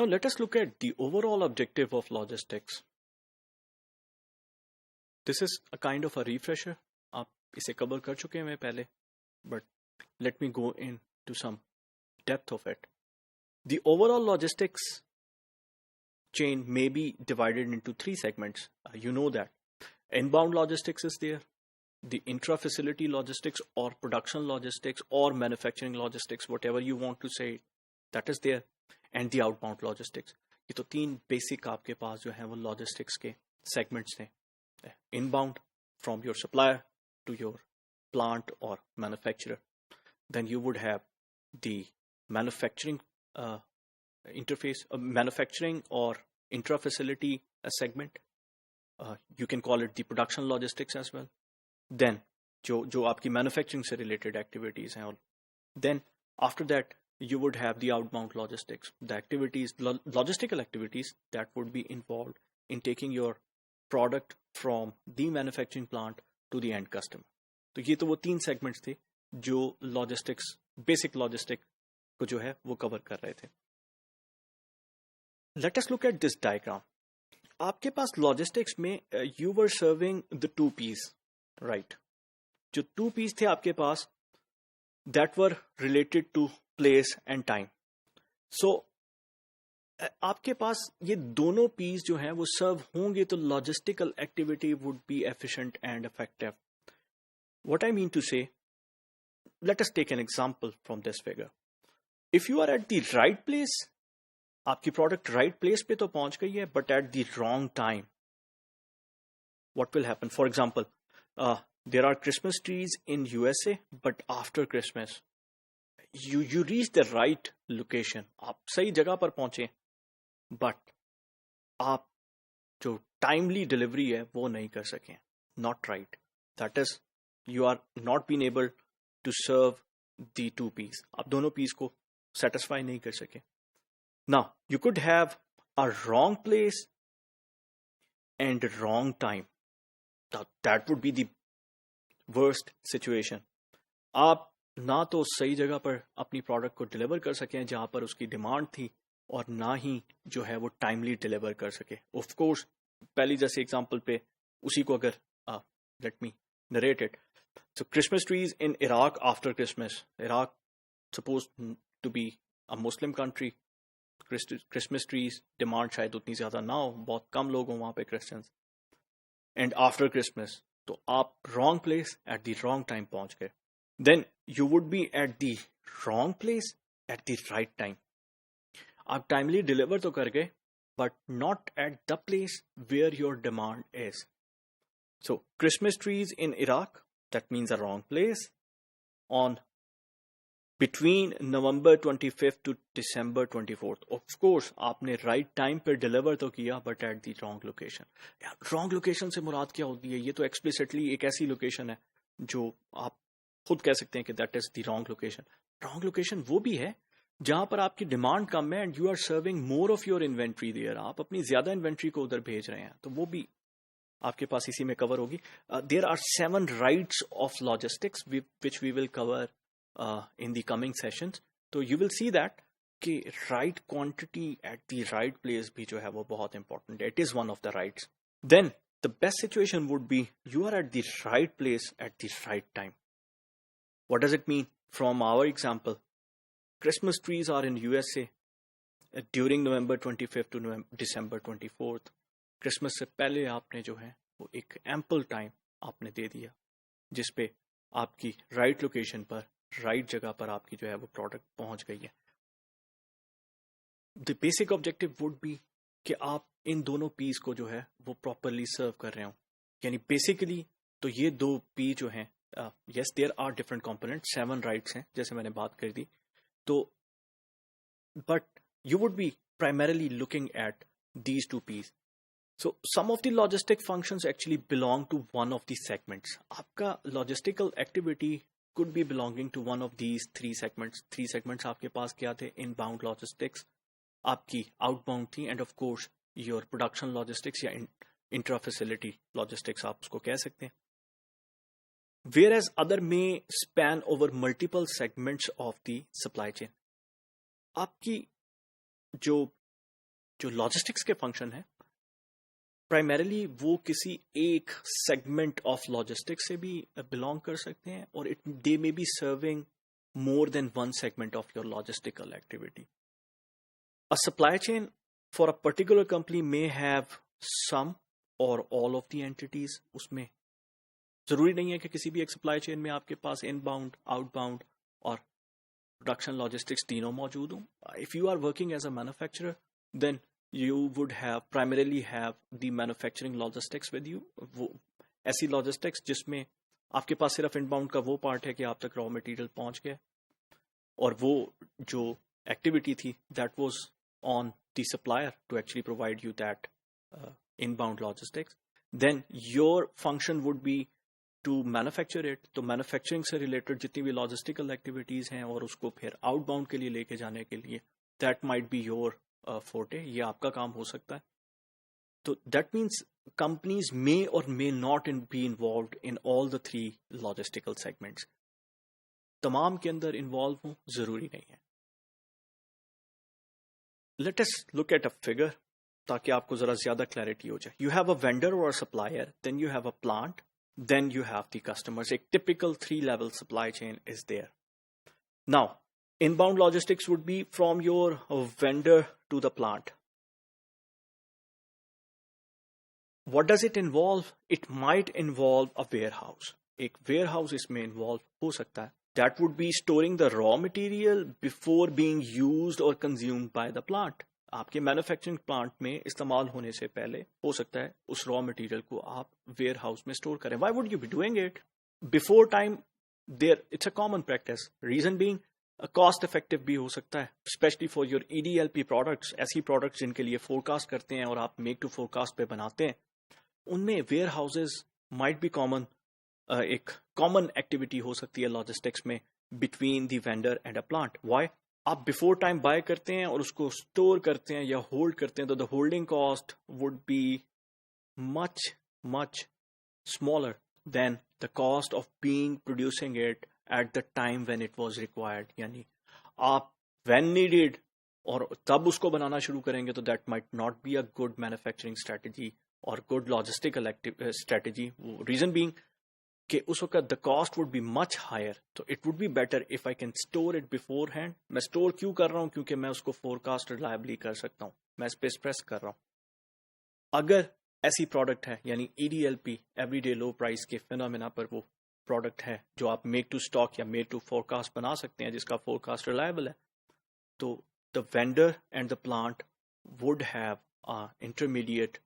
Now let us look at the overall objective of logistics. This is a kind of a refresher. आप इसे cover कर चुके हैं पहले, but let me go into some depth of it. The overall logistics chain may be divided into three segments. You know that. Inbound logistics is there. The intra-facility logistics or production logistics or manufacturing logistics, whatever you want to say, that is there. And the outbound logistics. ये तो तीन basic आपके पास जो है वो logistics के segments थे. Inbound from your supplier to your plant or manufacturer. Then you would have the manufacturing interface, manufacturing or intra-facility segment. You can call it the production logistics as well. Then जो आपकी manufacturing से related activities हैं. Then after that you would have the outbound logistics, the activities, logistical activities that would be involved in taking your product from the manufacturing plant to the end customer. तो ये तो वो तीन segments थे जो logistics, basic logistics को जो है वो cover कर रहे थे. Let us look at this diagram. आपके पास logistics में you were serving the two P's, right? जो two P's थे आपके पास that were related to place and time. So आपके पास ये दोनों P's जो हैं वो सर्व होंगे तो logistical activity would be efficient and effective. What I mean to say, let us take an example from this figure. If you are at the right place, आपकी product right place पे तो पहुंच गई है, but at the wrong time, what will happen? For example, there are Christmas trees in USA, but after Christmas, you reach the right location. आप सही जगह पर पहुंचे, but आप जो timely delivery है वो नहीं कर सके. Not right. That is, you are not being able to serve the two P's. आप दोनों P's को satisfy नहीं कर सके. Now, you could have a wrong place and a wrong time. Now, that would be the worst situation. आप ना तो सही जगह पर अपनी प्रोडक्ट को डिलीवर कर सकें जहां पर उसकी डिमांड थी और ना ही जो है वो टाइमली डिलीवर कर सके. ऑफ कोर्स पहली जैसे एग्जांपल पे उसी को अगर let me narrate it. So Christmas trees in Iraq after Christmas. Iraq suppose to be a Muslim country. Christmas trees demand शायद उतनी ज्यादा ना हो, बहुत कम लोग हों वहां पे क्रिश्चियंस. एंड आफ्टर क्रिसमस तो आप wrong place at the wrong time पहुंच गए. Then you would be at the wrong place at the right time. आप timely deliver तो कर गए, but not at the place where your demand is. So Christmas trees in Iraq, that means a wrong place. On between November 25th to December 24th. Of course, आपने right time पर deliver तो किया, but at the wrong location. Wrong location से मुराद क्या होती है? ये तो explicitly एक ऐसी location है जो आप खुद कह सकते हैं कि that is the wrong location. Wrong location वो भी है जहां पर आपकी डिमांड कम है and you are serving more of your inventory there. आप अपनी ज्यादा इन्वेंट्री को उधर भेज रहे हैं, तो वो भी आपके पास इसी में कवर होगी. There are 7 rights of logistics which we will cover in the coming sessions. तो यू विल सी दैट कि right quantity at the right place भी जो है वो बहुत इंपॉर्टेंट है. It is one of the rights. Then the best situation would be you are at the right place at the right time. What does it mean? From our example, Christmas trees are in USA during November 25th to December 24th. Christmas से पहले आपने जो है वो एक ample time आपने दे दिया जिस पे आपकी right location पर right जगह पर आपकी जो है वो product पहुंच गई है. The basic objective would be कि आप इन दोनों P's को जो है वो properly serve कर रहे हो. यानी basically तो ये दो P जो हैं, yes, there are different components, 7 rights हैं जैसे मैंने बात कर दी. तो but you would be primarily looking at these two P's. So some of the logistic functions actually belong to one of the segments. आपका logistical activity could be belonging to one of these 3 segments. 3 segments आपके पास क्या थे? Inbound logistics, आपकी outbound थी, and of course your production logistics या intra-facility logistics आप उसको कह सकते हैं. Whereas other may span over multiple segments of the supply chain. आपकी जो जो लॉजिस्टिक्स के फंक्शन है प्राइमरीली वो किसी एक सेगमेंट ऑफ लॉजिस्टिक्स से भी बिलोंग कर सकते हैं और they may be serving more than one segment of your logistical activity. A supply chain for a particular company may have some or all of the entities. उसमें जरूरी नहीं है कि किसी भी एक supply chain में आपके पास inbound, outbound और production logistics तीनों मौजूद हों. If you are working as a manufacturer, then you would primarily have the manufacturing logistics with you. वो ऐसी logistics जिसमें आपके पास सिर्फ इनबाउंड का वो पार्ट है कि आप तक रॉ मटेरियल पहुंच गया और वो जो एक्टिविटी थी that was on the supplier to actually provide you that inbound logistics. Then your function would be to manufacture it. तो मैन्युफैक्चरिंग से रिलेटेड जितनी भी लॉजिस्टिकल एक्टिविटीज हैं और उसको फिर आउटबाउंड के लिए लेके जाने के लिए that might be your forte. ये आपका काम हो सकता है. So that means companies may or may not be involved in all the three logistical segments. तमाम के अंदर इन्वॉल्व हो जरूरी नहीं है. Let us look at a figure ताकि आपको जरा ज्यादा क्लैरिटी हो जाए. You have a vendor or a supplier, then you have a plant, then you have the customers. एक typical 3-level supply chain is there. Now, inbound logistics would be from your vendor to the plant. What does it involve? It might involve a warehouse. एक warehouse इसमें involve हो सकता है. That would be storing the raw material before being used or consumed by the plant. आपके manufacturing plant में इस्तेमाल होने से पहले हो सकता है उस रॉ मटेरियल को आप वेयरहाउस में स्टोर करें. Why would you be doing it? Before time, it's a common practice. Reason being, cost effective भी हो सकता है, specially for your EDLP products. ऐसी प्रोडक्ट्स जिनके लिए फोरकास्ट करते हैं और आप मेक टू फोरकास्ट पे बनाते हैं, उनमें warehouses might be common. एक कॉमन एक्टिविटी हो सकती है लॉजिस्टिक्स में between the vendor and a plant. Why? आप बिफोर टाइम बाय करते हैं और उसको स्टोर करते हैं या होल्ड करते हैं, तो the holding cost would be much much smaller than the cost of being producing it at the time when it was required. यानी आप व्हेन नीडेड और तब उसको बनाना शुरू करेंगे तो that might not be a good manufacturing strategy और good logistical strategy. Reason being कि उस वक्त the cost would be much higher. तो it would be better if I can store it beforehand. मैं स्टोर क्यों कर रहा हूं? क्योंकि मैं उसको फोरकास्ट रिलायबली कर सकता हूं. मैं इस पे स्ट्रेस कर रहा हूं. अगर ऐसी प्रोडक्ट है यानी EDLP एवरीडे लो प्राइस के फिनोमेना पर वो प्रोडक्ट है जो आप मेक टू स्टॉक या मेक टू फोरकास्ट बना सकते हैं, जिसका फोरकास्ट रिलायबल है, तो the vendor and the plant would have intermediate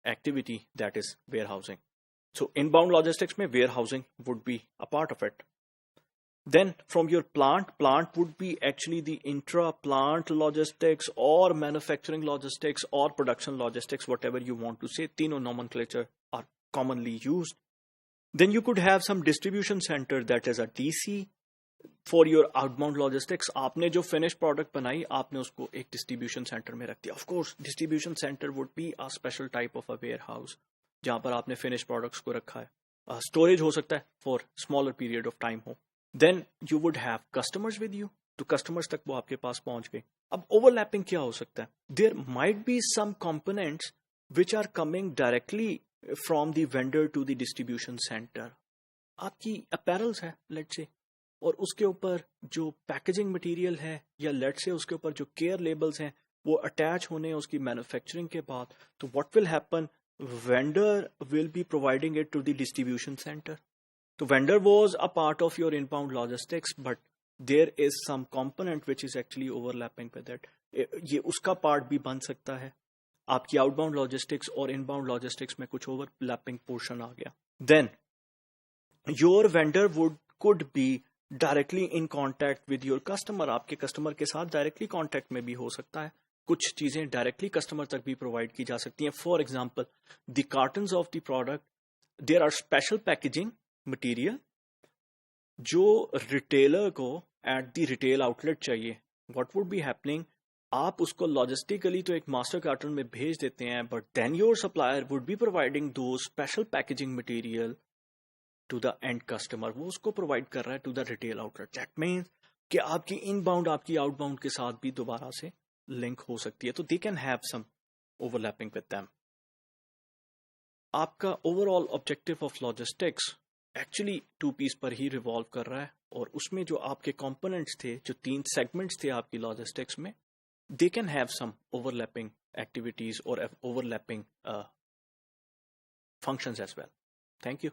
activity that is warehousing. So inbound logistics mein warehousing would be a part of it. Then from your plant would be actually the intra-plant logistics or manufacturing logistics or production logistics, whatever you want to say. Tino nomenclature are commonly used. Then you could have some distribution center that is a DC for your outbound logistics. आपने जो finished product बनाई आपने उसको एक distribution center में रख दिया. Of course, distribution center would be a special type of a warehouse जहाँ पर आपने finished products को रखा है. Storage हो सकता है for smaller period of time हो. Then you would have customers with you. तो customers तक वो आपके पास पहुंच गए. अब overlapping क्या हो सकता है? There might be some components which are coming directly from the vendor to the distribution center. आपकी apparels है let's say, और उसके ऊपर जो पैकेजिंग मटेरियल है या लेट से उसके ऊपर जो केयर लेबल्स हैं वो अटैच होने हैं उसकी मैन्युफैक्चरिंग के बाद, तो what will happen? Vendor will be providing it to the distribution centre. तो vendor was a part of your inbound logistics but there is some component which is actually overlapping with that. ये उसका part भी बन सकता है. आपकी outbound logistics और inbound logistics में कुछ ओवरलैपिंग पोर्शन आ गया. Then your vendor could be directly in contact with your customer. आपके कस्टमर के साथ डायरेक्टली कॉन्टैक्ट में भी हो सकता है. कुछ चीजें डायरेक्टली कस्टमर तक भी प्रोवाइड की जा सकती हैं. For example the cartons of the product, there are special packaging material जो रिटेलर को एट द रिटेल आउटलेट चाहिए. What would be happening? आप उसको लॉजिस्टिकली तो एक मास्टर कार्टन में भेज देते हैं but then your supplier would be providing two special packaging material to the end customer. वो उसको प्रोवाइड कर रहा है to the retail outlet. That means कि आपकी इनबाउंड आपकी आउटबाउंड के साथ भी दोबारा से लिंक हो सकती है. तो they can have some overlapping with them. आपका overall objective of logistics actually 2Ps पर ही रिवॉल्व कर रहा है, और उसमें जो आपके कंपोनेंट्स थे, जो 3 सेगमेंट्स थे आपकी लॉजिस्टिक्स में, they can have some overlapping activities or overlapping functions as well. Thank you.